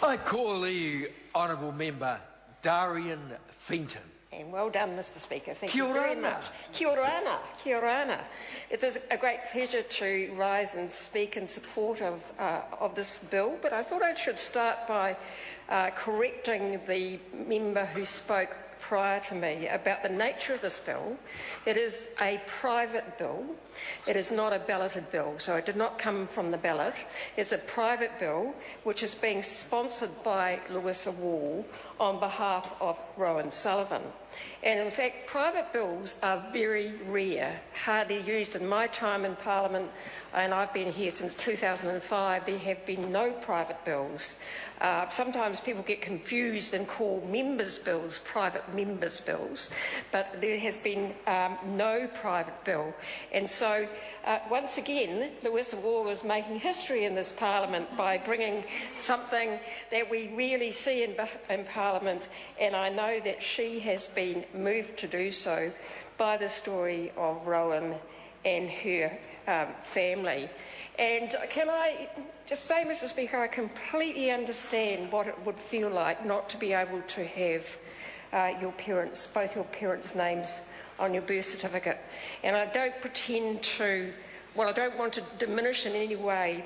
I call the honourable member Darian Fenton. And well done, Mr Speaker. Thank Kia you very ora. much. Kia ora. Kia ora. It is a great pleasure to rise and speak in support of this bill, but I thought I should start by correcting the member who spoke prior to me about the nature of this bill. It is a private bill. It is not a balloted bill, so it did not come from the ballot. It's a private bill which is being sponsored by Louisa Wall on behalf of Rowan Sullivan. And in fact, private bills are very rare, hardly used. In my time in Parliament, and I've been here since 2005, there have been no private bills. Sometimes people get confused and call members' bills private members' bills, but there has been no private bill. And so, once again, Louisa Wall is making history in this Parliament by bringing something that we rarely see in Parliament, and I know that she has been moved to do so by the story of Rowan and her family. And can I just say, Mr Speaker, I completely understand what it would feel like not to be able to have both your parents' names on your birth certificate. And I don't pretend to, well, I don't want to diminish in any way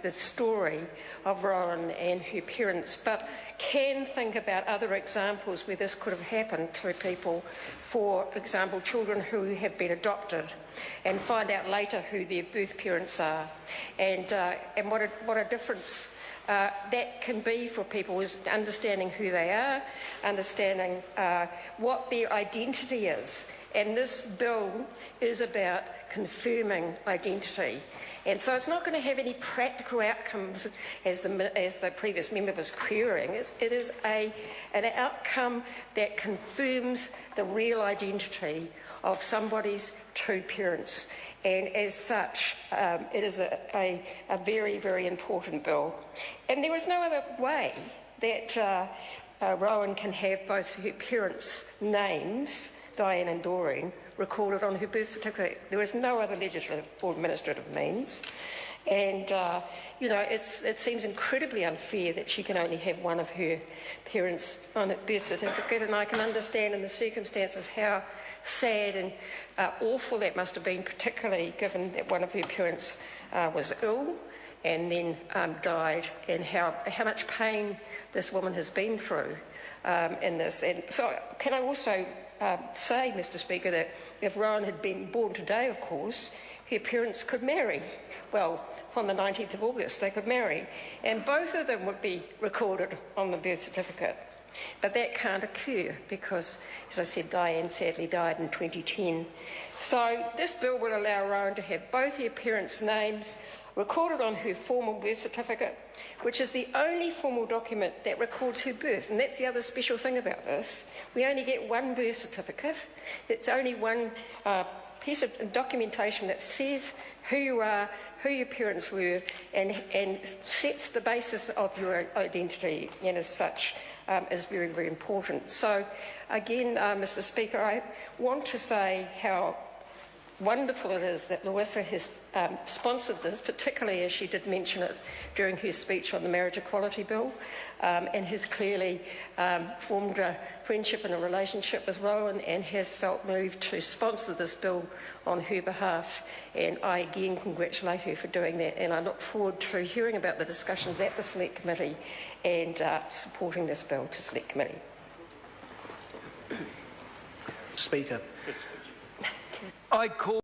the story of Rowan and her parents, but can think about other examples where this could have happened to people. For example, children who have been adopted and find out later who their birth parents are, and what a difference that can be for people, is understanding who they are, understanding what their identity is. And this bill is about confirming identity. And so it's not going to have any practical outcomes, as the previous member was querying. It is an outcome that confirms the real identity of somebody's two parents. And as such, it is a very, very important bill. And there is no other way that Rowan can have both her parents' names, Diane and Doreen, recorded on her birth certificate. There is no other legislative or administrative means. And, it seems incredibly unfair that she can only have one of her parents on her birth certificate, and I can understand in the circumstances how sad and awful that must have been, particularly given that one of her parents was ill and then died, and how much pain this woman has been through in this. And so can I also say, Mr Speaker, that if Rowan had been born today, of course, her parents could marry. Well, on the 19th of August, they could marry, and both of them would be recorded on the birth certificate. But that can't occur because, as I said, Diane sadly died in 2010. So this bill will allow Rowan to have both her parents' names recorded on her formal birth certificate, which is the only formal document that records her birth. And that's the other special thing about this. We only get one birth certificate. It's only one piece of documentation that says who you are, who your parents were, and sets the basis of your identity, and as such is very, very important. So again, Mr Speaker, I want to say how wonderful it is that Louisa has sponsored this, particularly as she did mention it during her speech on the Marriage Equality Bill, and has clearly formed a friendship and a relationship with Rowan and has felt moved to sponsor this bill on her behalf. And I again congratulate her for doing that, and I look forward to hearing about the discussions at the Select Committee and supporting this bill to Select Committee. Speaker. I call